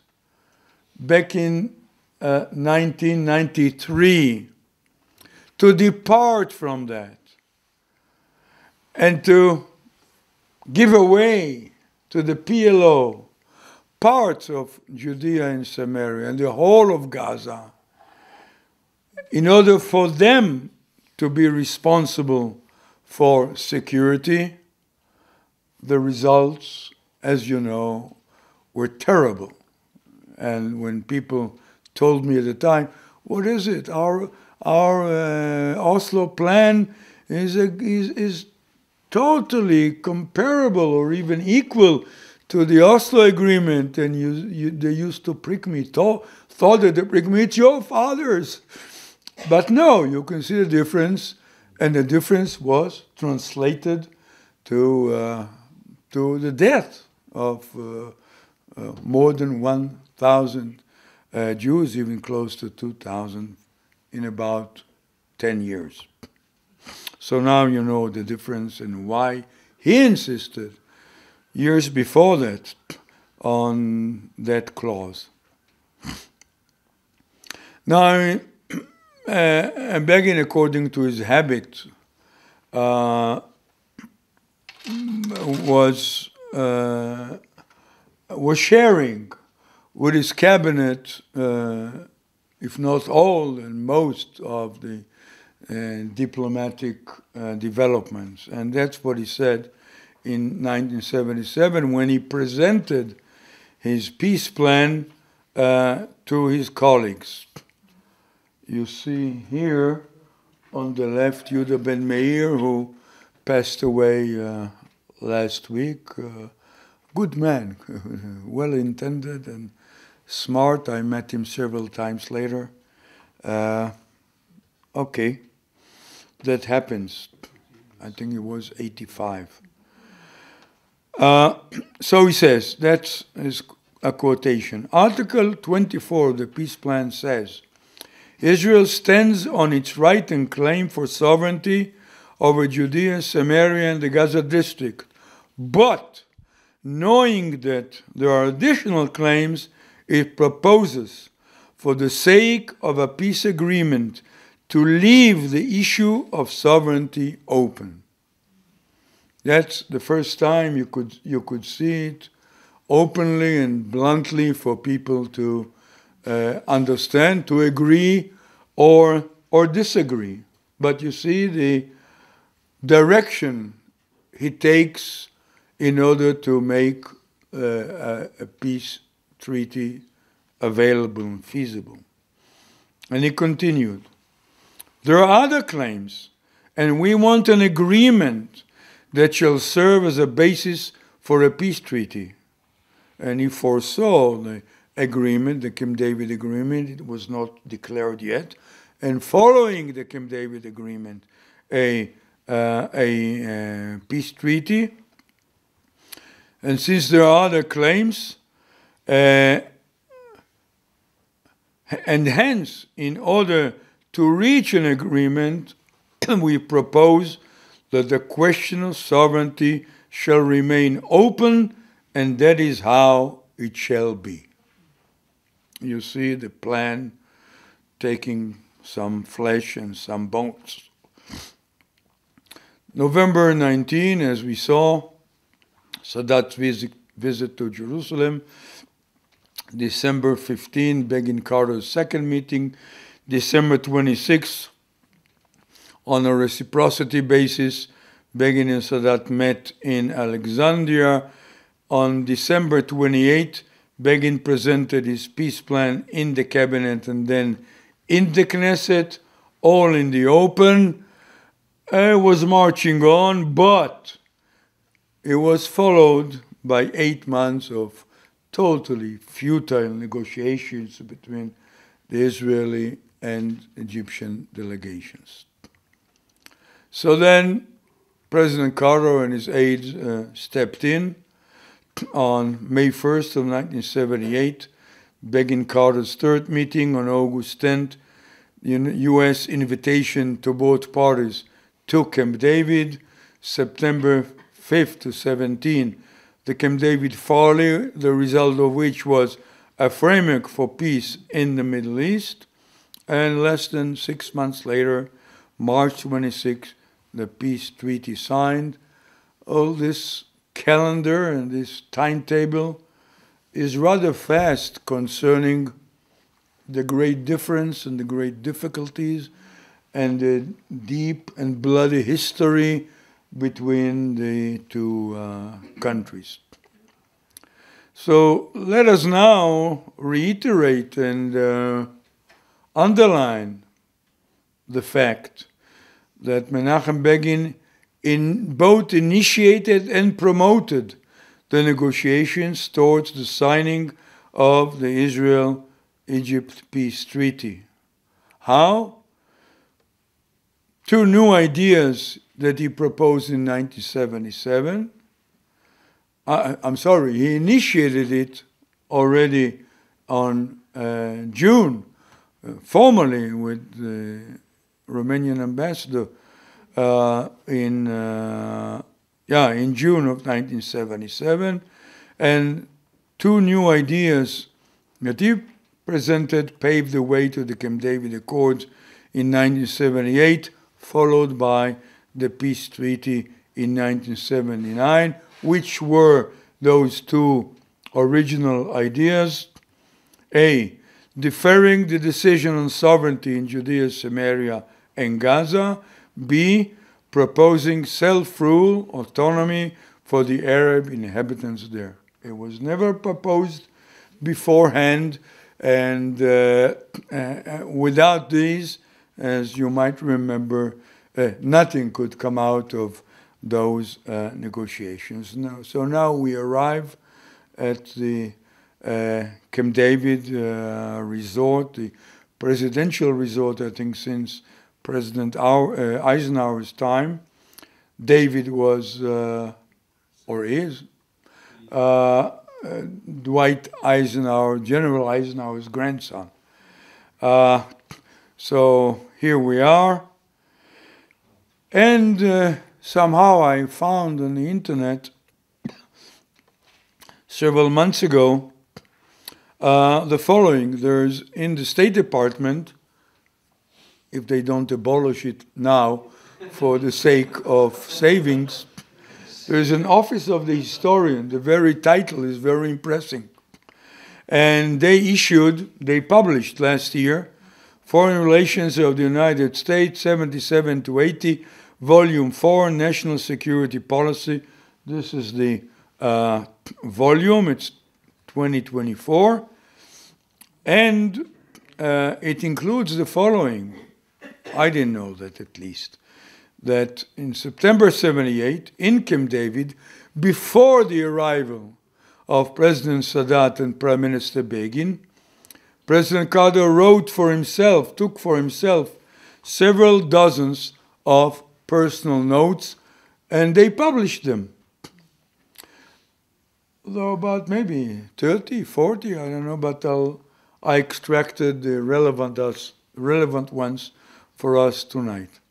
back in 1993, to depart from that and to give away to the PLO parts of Judea and Samaria and the whole of Gaza, in order for them to be responsible for security, the results, as you know, were terrible. And when people told me at the time, what is it? Our Oslo plan is totally comparable or even equal to the Oslo agreement. And they used to prick me, thought that they prick me, it's your fathers. But no, you can see the difference, and the difference was translated to the death of more than 1,000 Jews, even close to 2,000 in about 10 years. So now you know the difference and why he insisted years before that on that clause. Now, Begin, according to his habit, was sharing with his cabinet, if not all and most of the diplomatic developments. And that's what he said in 1977 when he presented his peace plan to his colleagues. You see here on the left Yehuda Ben Meir, who passed away last week. Good man, well-intended and smart. I met him several times later. Okay, that happens. I think he was 85. So he says, that's a quotation. Article 24 of the peace plan says, Israel stands on its right and claim for sovereignty over Judea, Samaria, and the Gaza district. But, knowing that there are additional claims it proposes, for the sake of a peace agreement, to leave the issue of sovereignty open. That's the first time you could see it openly and bluntly for people to understand, to agree or disagree. But you see the direction he takes in order to make a peace treaty available and feasible. And he continued, there are other claims, and we want an agreement that shall serve as a basis for a peace treaty. And he foresaw the agreement, the Camp David Agreement. It was not declared yet. And following the Camp David Agreement, a peace treaty. And since there are other claims, and hence, in order to reach an agreement, we propose that the question of sovereignty shall remain open, and that is how it shall be. You see the plan taking some flesh and some bones. November 19, as we saw, Sadat's visit to Jerusalem. December 15, Begin Carter's second meeting. December 26, on a reciprocity basis, Begin and Sadat met in Alexandria. On December 28, Begin presented his peace plan in the cabinet and then in the Knesset, all in the open. It was marching on, but it was followed by 8 months of totally futile negotiations between the Israeli and Egyptian delegations. So then President Carter and his aides stepped in. On May 1st of 1978, Begin Carter's third meeting on August 10th, the U.S. invitation to both parties to Camp David. September 5th to 17th, the Camp David folly, the result of which was a framework for peace in the Middle East. And less than 6 months later, March 26, the peace treaty signed. All this calendar and this timetable is rather fast concerning the great difference and the great difficulties and the deep and bloody history between the two countries. So let us now reiterate and underline the fact that Menachem Begin both initiated and promoted the negotiations towards the signing of the Israel-Egypt peace treaty. How? Two new ideas that he proposed in 1977. He initiated it already on June, formally with the Romanian ambassador in June of 1977, and two new ideas that he presented paved the way to the Camp David Accords in 1978, followed by the peace treaty in 1979, which were those two original ideas. A, deferring the decision on sovereignty in Judea, Samaria, and Gaza. B, proposing self-rule, autonomy for the Arab inhabitants there. It was never proposed beforehand, and without these, as you might remember, nothing could come out of those negotiations. So now we arrive at the Camp David resort, the presidential resort, I think, since President Eisenhower's time. David was, or is, Dwight Eisenhower, General Eisenhower's grandson. So here we are. And somehow I found on the internet several months ago the following. There's in the State Department, if they don't abolish it now for the sake of savings, there's an Office of the Historian. The very title is very impressive. And they published last year, Foreign Relations of the United States, 77 to 80, Volume 4, National Security Policy. This is the volume. It's 2024. And it includes the following. I didn't know that, at least. That in September 78, in Camp David, before the arrival of President Sadat and Prime Minister Begin, President Carter took for himself several dozens of personal notes, and they published them. Though about maybe 30, 40, I don't know, but I extracted the relevant ones for us tonight.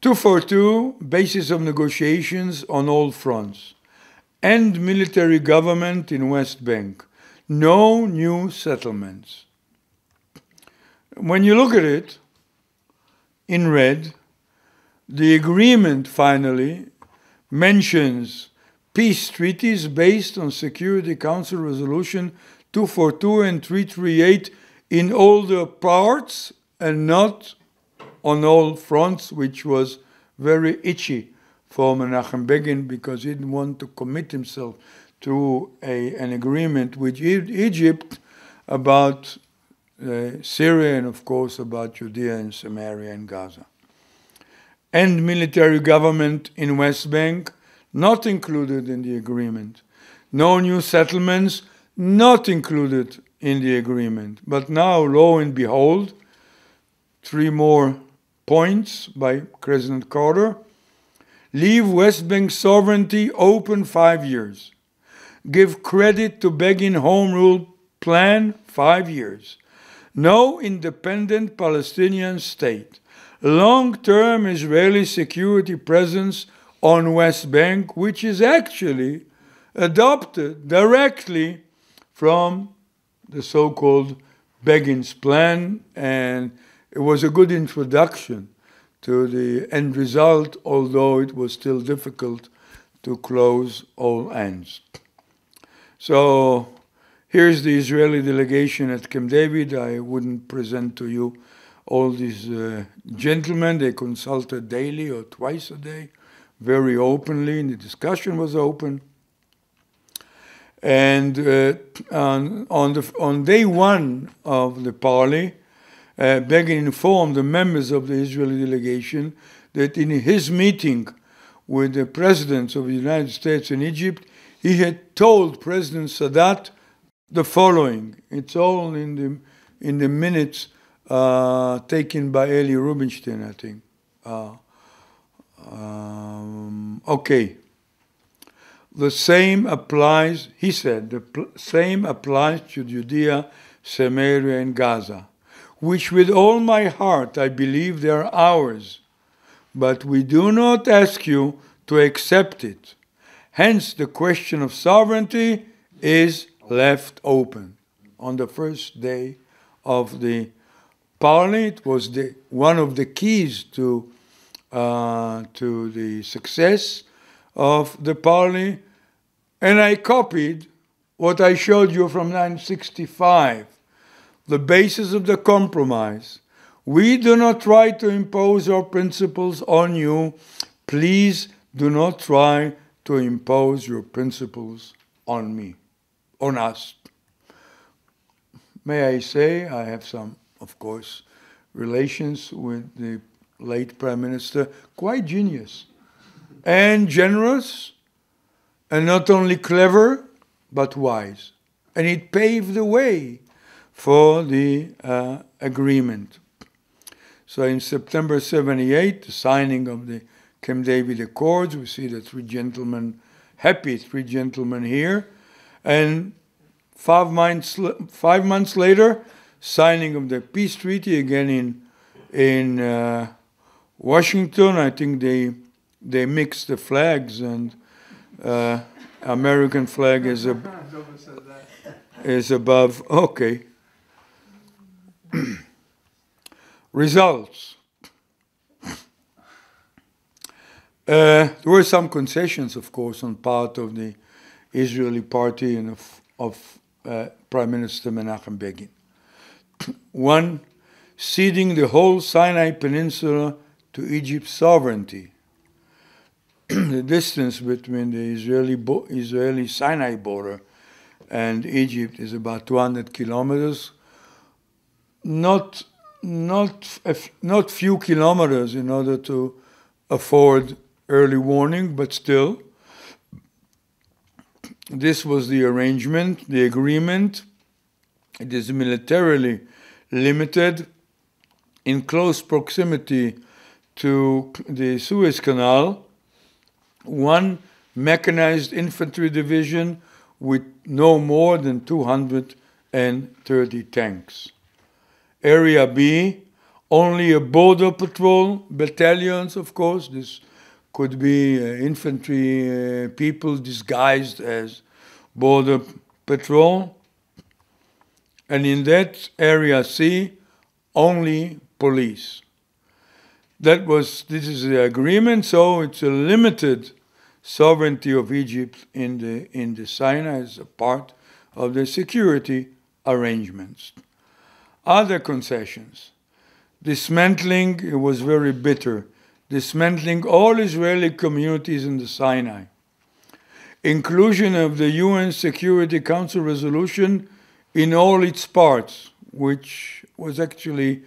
242, basis of negotiations on all fronts. End military government in West Bank. No new settlements. When you look at it, in red, the agreement finally mentions peace treaties based on Security Council Resolution 242 and 338 in all the parts and not on all fronts, which was very itchy for Menachem Begin because he didn't want to commit himself to an agreement with Egypt about Syria and, of course, about Judea and Samaria and Gaza. End military government in West Bank, not included in the agreement. No new settlements, not included in the agreement. But now, lo and behold, 3 more points by President Carter. Leave West Bank sovereignty open 5 years. Give credit to Begin Home Rule Plan 5 years. No independent Palestinian state. Long-term Israeli security presence on West Bank, which is actually adopted directly from the so-called Begin's plan, and it was a good introduction to the end result, although it was still difficult to close all ends. So here's the Israeli delegation at Camp David. I wouldn't present to you all these gentlemen. They consulted daily or twice a day, very openly, and the discussion was open. And on day 1 of the parley, Begin informed the members of the Israeli delegation that in his meeting with the presidents of the United States and Egypt, he had told President Sadat the following. It's all in the minutes taken by Eli Rubinstein, I think. Okay. The same applies, he said, the same applies to Judea, Samaria, and Gaza, which with all my heart I believe they are ours, but we do not ask you to accept it. Hence, the question of sovereignty is left open. On the first day of the parley, it was one of the keys to the success of the parley, and I copied what I showed you from 1965, the basis of the compromise. We do not try to impose our principles on you. Please do not try to impose your principles on me, on us. May I say, I have some, of course, relations with the late Prime Minister, quite genius and generous, and not only clever, but wise. And it paved the way for the agreement. So in September 78, the signing of the Camp David Accords, we see the 3 gentlemen, happy 3 gentlemen here, and 5 months later, signing of the peace treaty again in Washington. I think they mixed the flags, and American flag is is above. Okay. Results. There were some concessions, of course, on part of the Israeli party and of Prime Minister Menachem Begin. One, ceding the whole Sinai Peninsula to Egypt's sovereignty. The distance between the Israeli Sinai border and Egypt is about 200 kilometers. Not few kilometers in order to afford early warning, but still, this was the arrangement, the agreement. It is militarily limited in close proximity to the Suez Canal, one mechanized infantry division with no more than 230 tanks. Area B, only a border patrol, battalions, of course. This could be infantry people disguised as border patrol. And in that area C, only police. This is the agreement, so it's a limited sovereignty of Egypt in the Sinai as a part of the security arrangements. Other concessions. Dismantling, it was very bitter, dismantling all Israeli communities in the Sinai. Inclusion of the UN Security Council resolution in all its parts, which was actually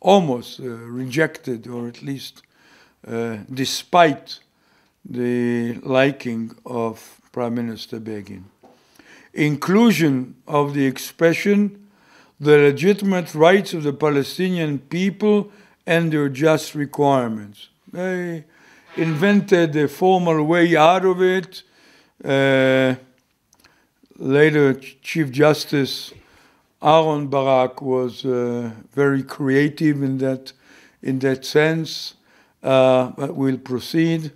almost rejected, or at least despite the liking of Prime Minister Begin. Inclusion of the expression, the legitimate rights of the Palestinian people and their just requirements. They invented a formal way out of it. Later, Chief Justice Aaron Barak was very creative in that sense, but we'll proceed.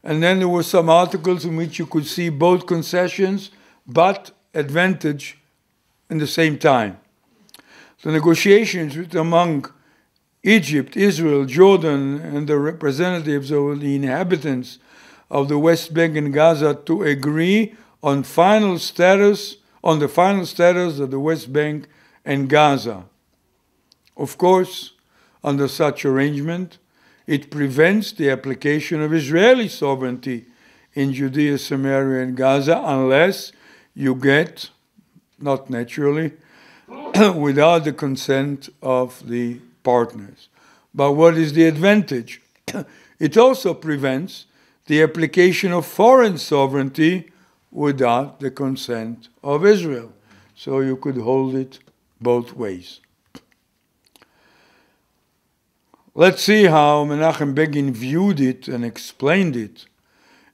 And then there were some articles in which you could see both concessions, but advantage in the same time. The negotiations among Egypt, Israel, Jordan, and the representatives of the inhabitants of the West Bank and Gaza to agree on the final status of the West Bank and Gaza. Of course, under such arrangement, it prevents the application of Israeli sovereignty in Judea, Samaria, and Gaza unless you get, not naturally, without the consent of the partners. But what is the advantage? It also prevents the application of foreign sovereignty without the consent of Israel. So you could hold it both ways. Let's see how Menachem Begin viewed it and explained it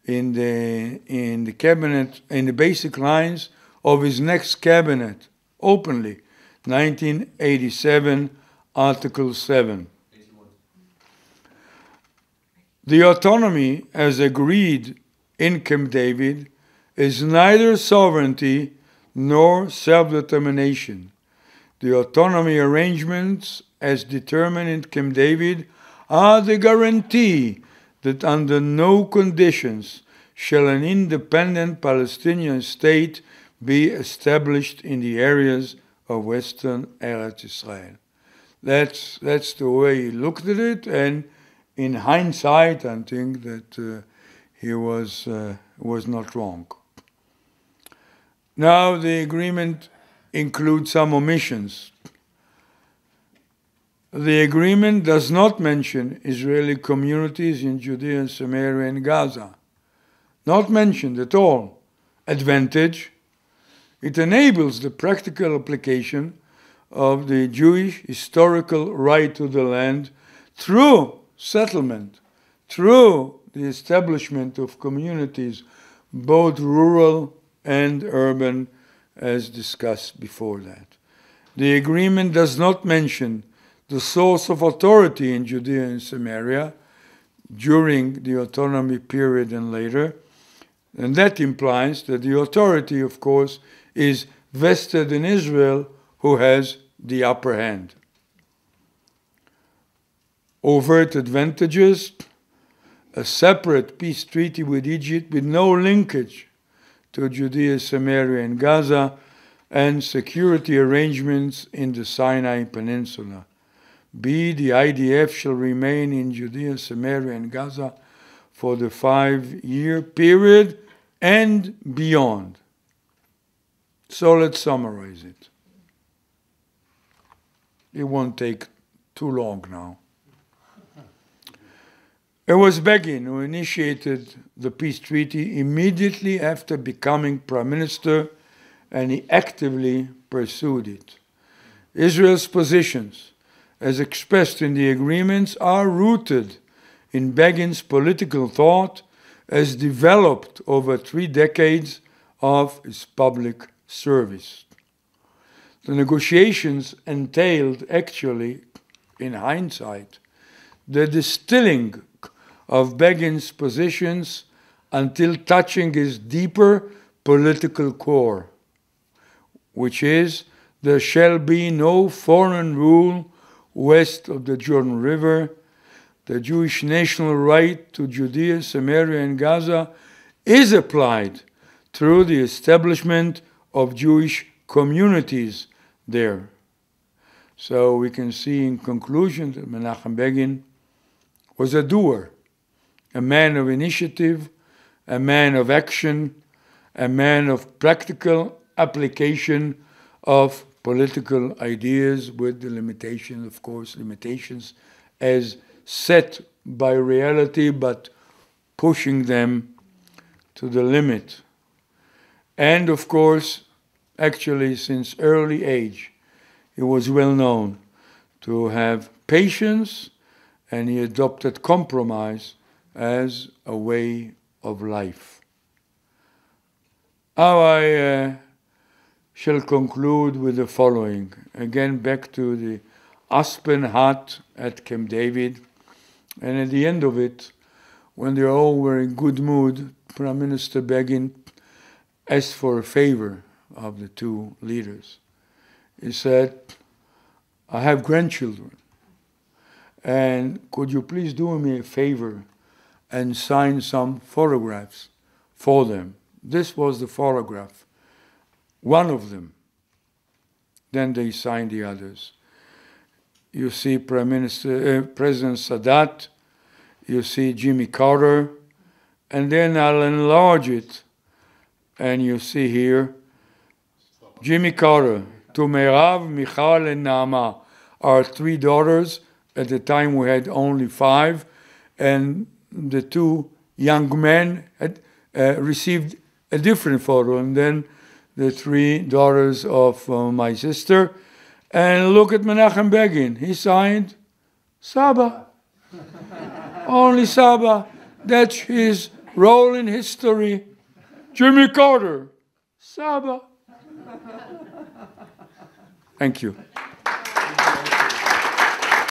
in the cabinet, in the basic lines of his next cabinet, openly, 1987, Article 7. 81. The autonomy, as agreed in Camp David, is neither sovereignty nor self-determination. The autonomy arrangements, as determined in Camp David, are the guarantee that under no conditions shall an independent Palestinian state be established in the areas of Western Eretz Israel. That's the way he looked at it, and in hindsight, I think that he was not wrong. Now the agreement includes some omissions. The agreement does not mention Israeli communities in Judea and Samaria and Gaza. Not mentioned at all. Advantage, it enables the practical application of the Jewish historical right to the land through settlement, through the establishment of communities, both rural and urban, as discussed before that. The agreement does not mention the source of authority in Judea and Samaria during the autonomy period and later, And that implies that the authority, of course, is vested in Israel, who has the upper hand. Overt advantages, a separate peace treaty with Egypt with no linkage to Judea, Samaria, and Gaza, and security arrangements in the Sinai Peninsula. B, the IDF shall remain in Judea, Samaria, and Gaza for the 5-year period and beyond. So let's summarize it. It won't take too long now. It was Begin who initiated the peace treaty immediately after becoming prime minister, and he actively pursued it. Israel's positions, as expressed in the agreements, are rooted in Begin's political thought as developed over 3 decades of his public service. The negotiations entailed, actually, in hindsight, the distilling of Begin's positions until touching his deeper political core, which is, there shall be no foreign rule west of the Jordan River. The Jewish national right to Judea, Samaria, and Gaza is applied through the establishment of Jewish communities there. So we can see in conclusion that Menachem Begin was a doer, a man of initiative, a man of action, a man of practical application of political ideas with the limitation, of course, limitations as set by reality, but pushing them to the limit. And of course, actually, since early age, he was well known to have patience, and he adopted compromise as a way of life. Now I shall conclude with the following. Again, back to the Aspen hut at Camp David. And at the end of it, when they all were in good mood, Prime Minister Begin asked for a favor of the 2 leaders. He said, I have grandchildren, and could you please do me a favor and sign some photographs for them? This was the photograph, one of them. Then they signed the others. You see President Sadat, you see Jimmy Carter, and then I'll enlarge it, and you see here Jimmy Carter, to Meirav, Michal, and Naama, our 3 daughters. At the time we had only 5, and the 2 young men had received a different photo, and then the 3 daughters of my sister. And look at Menachem Begin. He signed Saba. Only Saba. That's his role in history. Jimmy Carter, Saba. Thank you.